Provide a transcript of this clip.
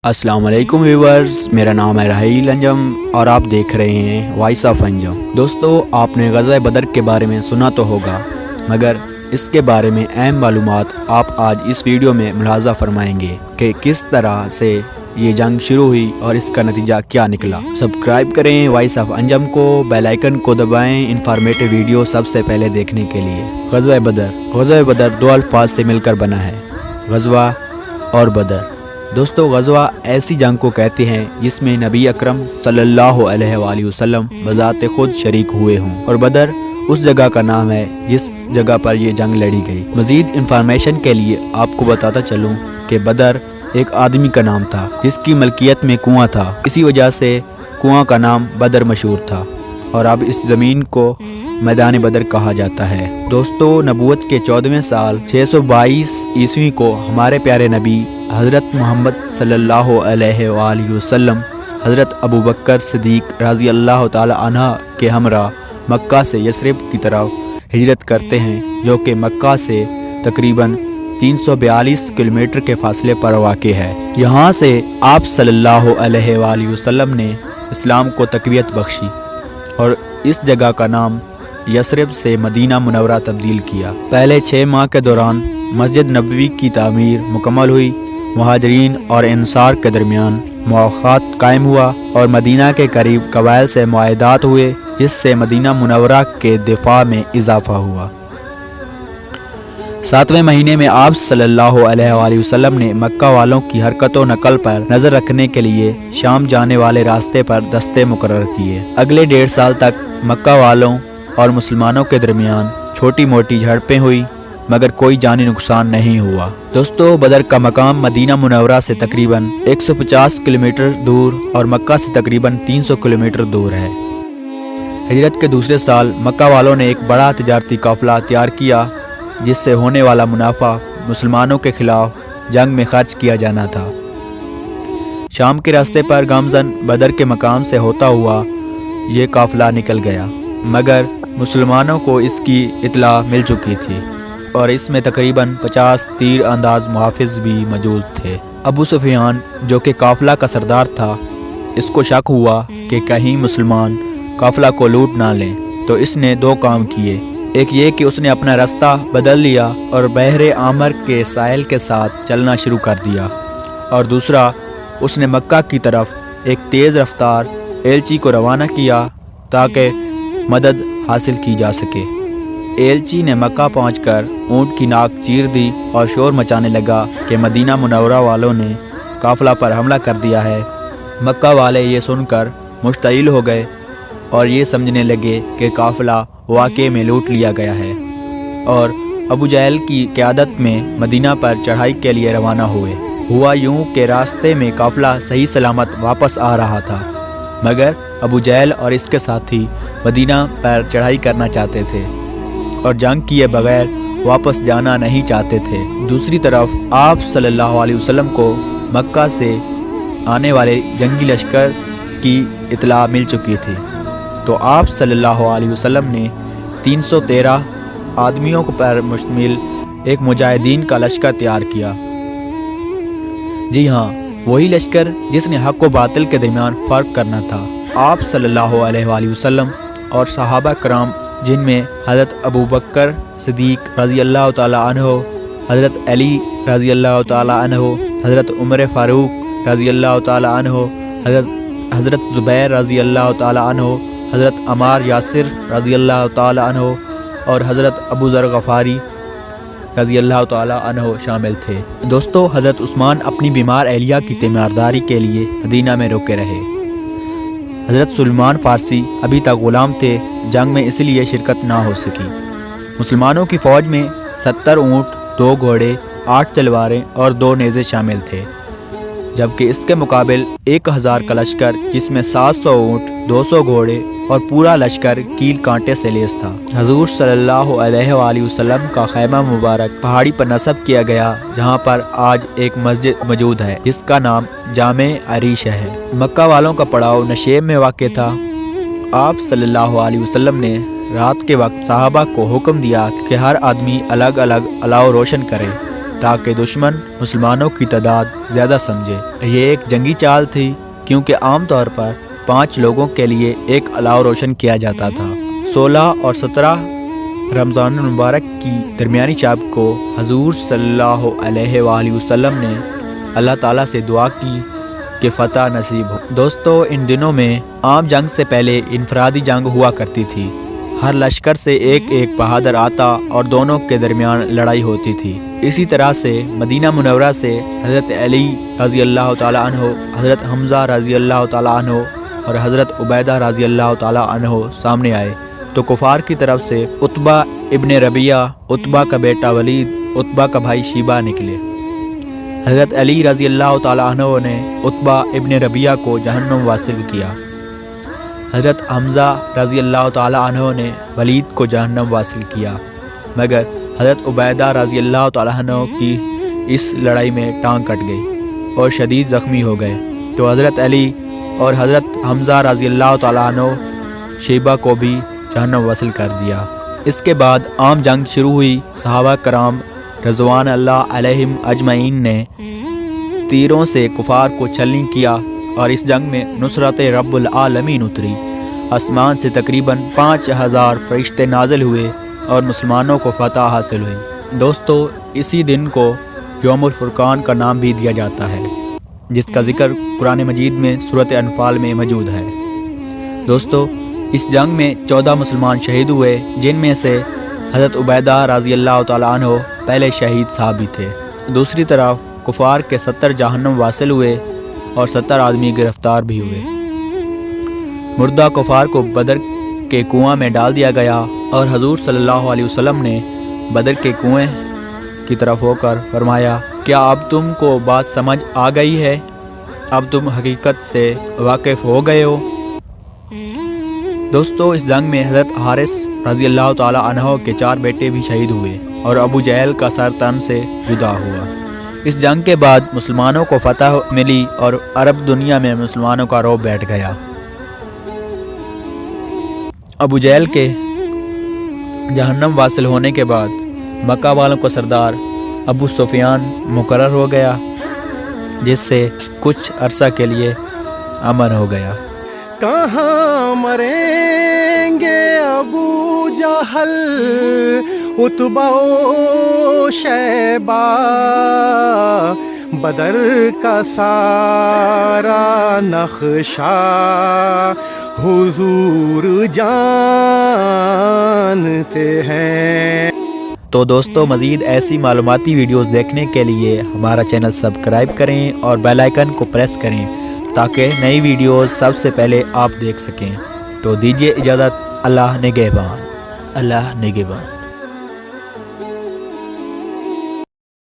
السلام علیکم ویورز، میرا نام ہے راہیل انجم اور آپ دیکھ رہے ہیں وائس آف انجم۔ دوستو، آپ نے غزوہ بدر کے بارے میں سنا تو ہوگا، مگر اس کے بارے میں اہم معلومات آپ آج اس ویڈیو میں ملاحظہ فرمائیں گے کہ کس طرح سے یہ جنگ شروع ہوئی اور اس کا نتیجہ کیا نکلا۔ سبسکرائب کریں وائس آف انجم کو، بیل آئیکن کو دبائیں انفارمیٹو ویڈیو سب سے پہلے دیکھنے کے لیے۔ غزوہ بدر دو الفاظ سے مل کر بنا ہے، غزوہ اور بدر۔ دوستو، غزوہ ایسی جنگ کو کہتے ہیں جس میں نبی اکرم صلی اللہ علیہ وآلہ وسلم بذات خود شریک ہوئے ہوں، اور بدر اس جگہ کا نام ہے جس جگہ پر یہ جنگ لڑی گئی۔ مزید انفارمیشن کے لیے آپ کو بتاتا چلوں کہ بدر ایک آدمی کا نام تھا جس کی ملکیت میں کنواں تھا، اسی وجہ سے کنواں کا نام بدر مشہور تھا، اور اب اس زمین کو میدان بدر کہا جاتا ہے۔ دوستو، نبوت کے 14ویں سال 622 عیسوی کو ہمارے پیارے نبی حضرت محمد صلی اللہ علیہ وآلہ وسلم حضرت ابوبکر صدیق رضی اللہ تعالی عنہ کے ہمراہ مکہ سے یثرب کی طرف ہجرت کرتے ہیں، جو کہ مکہ سے تقریباً 342 کلومیٹر کے فاصلے پر واقع ہے۔ یہاں سے آپ صلی اللہ علیہ وآلہ وسلم نے اسلام کو تقویت بخشی اور اس جگہ کا نام یثرب سے مدینہ منورہ تبدیل کیا۔ پہلے 6 ماہ کے دوران مسجد نبوی کی تعمیر مکمل ہوئی، مہاجرین اور انصار کے درمیان مواخات قائم ہوا اور مدینہ کے قریب قبائل سے معاہدات ہوئے، جس سے مدینہ منورہ کے دفاع میں اضافہ ہوا۔ 7ویں مہینے میں آپ صلی اللہ علیہ وآلہ وسلم نے مکہ والوں کی حرکت و نقل پر نظر رکھنے کے لیے شام جانے والے راستے پر دستے مقرر کیے۔ اگلے 1.5 سال تک مکہ والوں اور مسلمانوں کے درمیان چھوٹی موٹی جھڑپیں ہوئی، مگر کوئی جانی نقصان نہیں ہوا۔ دوستو، بدر کا مقام مدینہ منورہ سے تقریباً 150 کلومیٹر دور اور مکہ سے تقریباً 300 کلومیٹر دور ہے۔ ہجرت کے دوسرے سال مکہ والوں نے ایک بڑا تجارتی قافلہ تیار کیا، جس سے ہونے والا منافع مسلمانوں کے خلاف جنگ میں خرچ کیا جانا تھا۔ شام کے راستے پر گامزن بدر کے مقام سے ہوتا ہوا یہ قافلہ نکل گیا، مگر مسلمانوں کو اس کی اطلاع مل چکی تھی اور اس میں تقریباً 50 تیر انداز محافظ بھی موجود تھے۔ ابو سفیان، جو کہ قافلہ کا سردار تھا، اس کو شک ہوا کہ کہیں مسلمان قافلہ کو لوٹ نہ لیں، تو اس نے 2 کام کیے۔ ایک یہ کہ اس نے اپنا راستہ بدل لیا اور بحر عامر کے ساحل کے ساتھ چلنا شروع کر دیا، اور دوسرا اس نے مکہ کی طرف ایک تیز رفتار ایلچی کو روانہ کیا تاکہ مدد حاصل کی جا سکے۔ ایلچی نے مکہ پہنچ کر اونٹ کی ناک چیر دی اور شور مچانے لگا کہ مدینہ منورہ والوں نے قافلہ پر حملہ کر دیا ہے۔ مکہ والے یہ سن کر مشتعل ہو گئے اور یہ سمجھنے لگے کہ قافلہ واقعے میں لوٹ لیا گیا ہے، اور ابو جہل کی قیادت میں مدینہ پر چڑھائی کے لیے روانہ ہوئے۔ ہوا یوں کہ راستے میں قافلہ صحیح سلامت واپس آ رہا تھا، مگر ابو جہل اور اس کے ساتھی مدینہ پر چڑھائی کرنا چاہتے تھے اور جنگ کیے بغیر واپس جانا نہیں چاہتے تھے۔ دوسری طرف آپ صلی اللہ علیہ وسلم کو مکہ سے آنے والے جنگی لشکر کی اطلاع مل چکی تھی، تو آپ صلی اللہ علیہ وسلم نے 313 آدمیوں پر مشتمل ایک مجاہدین کا لشکر تیار کیا۔ جی ہاں، وہی لشکر جس نے حق و باطل کے درمیان فرق کرنا تھا۔ آپ صلی اللہ علیہ وآلہ وسلم اور صحابہ کرام، جن میں حضرت ابوبکر صدیق رضی اللہ تعالی عنہ، حضرت علی رضی اللہ تعالی عنہ، حضرت عمر فاروق رضی اللہ تعالی عنہ، حضرت زبیر رضی اللہ تعالی عنہ، حضرت عمار یاسر رضی اللہ تعالی عنہ اور حضرت ابو ذر غفاری رضی اللہ تعالی عنہ شامل تھے۔ دوستو، حضرت عثمان اپنی بیمار اہلیہ کی تیمارداری کے لیے مدینہ میں رکے رہے۔ حضرت سلمان فارسی ابھی تک غلام تھے، جنگ میں اس لیے شرکت نہ ہو سکی۔ مسلمانوں کی فوج میں 70 اونٹ، 2 گھوڑے، 8 تلواریں اور 2 نیزے شامل تھے، جبکہ اس کے مقابل 1000 کا لشکر، جس میں 700 اونٹ، 200 گھوڑے اور پورا لشکر کیل کانٹے سے لیس تھا۔ حضور صلی اللہ علیہ وآلہ وسلم کا خیمہ مبارک پہاڑی پر نصب کیا گیا، جہاں پر آج ایک مسجد موجود ہے جس کا نام جامع عریش ہے۔ مکہ والوں کا پڑاؤ نشیب میں واقع تھا۔ آپ صلی اللہ علیہ وسلم نے رات کے وقت صحابہ کو حکم دیا کہ ہر آدمی الگ الگ الاؤ روشن کرے تاکہ دشمن مسلمانوں کی تعداد زیادہ سمجھے۔ یہ ایک جنگی چال تھی کیونکہ عام طور پر 5 لوگوں کے لیے ایک الاؤ روشن کیا جاتا تھا۔ 16 اور 17 رمضان المبارک کی درمیانی شب کو حضور صلی اللہ علیہ وآلہ وسلم نے اللہ تعالیٰ سے دعا کی کہ فتح نصیب ہو۔ دوستو، ان دنوں میں عام جنگ سے پہلے انفرادی جنگ ہوا کرتی تھی۔ ہر لشکر سے ایک بہادر آتا اور دونوں کے درمیان لڑائی ہوتی تھی۔ اسی طرح سے مدینہ منورہ سے حضرت علی رضی اللہ تعالیٰ عنہ، حضرت حمزہ رضی اللہ تعالیٰ عنہ اور حضرت عبیدہ رضی اللہ تعالیٰ عنہ سامنے آئے تو کفار کی طرف سے عتبہ ابن ربیعہ، عتبہ کا بیٹا ولید، عتبہ کا بھائی شیبہ نکلے۔ حضرت علی رضی اللہ تعالیٰ عنہ نے عتبہ ابن ربیعہ کو جہنم واصل کیا۔ حضرت حمزہ رضی اللہ تعالیٰ عنہ نے ولید کو جہنم واصل کیا، مگر حضرت عبیدہ رضی اللہ تعالیٰ عنہ کی اس لڑائی میں ٹانگ کٹ گئی اور شدید زخمی ہو گئے، تو حضرت علی اور حضرت حمزہ رضی اللہ تعالیٰ عنہ شیبہ کو بھی جہنم واصل کر دیا۔ اس کے بعد عام جنگ شروع ہوئی۔ صحابہ کرام رضوان اللہ علیہم اجمعین نے تیروں سے کفار کو چھلنی کیا اور اس جنگ میں نصرت رب العالمین اتری۔ آسمان سے تقریباً 5000 فرشتے نازل ہوئے اور مسلمانوں کو فتح حاصل ہوئی۔ دوستو، اسی دن کو یوم الفرقان کا نام بھی دیا جاتا ہے، جس کا ذکر قرآن مجید میں سورۃ انفال میں موجود ہے۔ دوستو، اس جنگ میں 14 مسلمان شہید ہوئے، جن میں سے حضرت عبیدہ رضی اللہ تعالیٰ عنہ پہلے شہید صحابی تھے۔ دوسری طرف کفار کے 70 جہنم واصل ہوئے اور 70 آدمی گرفتار بھی ہوئے۔ مردہ کفار کو بدر کے کنواں میں ڈال دیا گیا اور حضور صلی اللہ علیہ وسلم نے بدر کے کنویں کی طرف ہو کر فرمایا، کیا اب تم کو بات سمجھ آ گئی ہے؟ اب تم حقیقت سے واقف ہو گئے ہو؟ دوستو، اس جنگ میں حضرت حارث رضی اللہ تعالیٰ عنہ کے 4 بیٹے بھی شہید ہوئے اور ابو جہل کا سر تن سے جدا ہوا۔ اس جنگ کے بعد مسلمانوں کو فتح ملی اور عرب دنیا میں مسلمانوں کا رعب بیٹھ گیا۔ ابو جہل کے جہنم واصل ہونے کے بعد مکہ والوں کا سردار ابو سفیان مقرر ہو گیا، جس سے کچھ عرصہ کے لیے امن ہو گیا۔ کہاں مریں گے ابو جہل، عتبہ و شیبہ، بدر کا سارا نقشہ حضور جانتے ہیں۔ تو دوستو، مزید ایسی معلوماتی ویڈیوز دیکھنے کے لیے ہمارا چینل سبسکرائب کریں اور بیل آئیکن کو پریس کریں تاکہ نئی ویڈیوز سب سے پہلے آپ دیکھ سکیں۔ تو دیجیے اجازت، اللہ نگہبان، اللہ نگہبان۔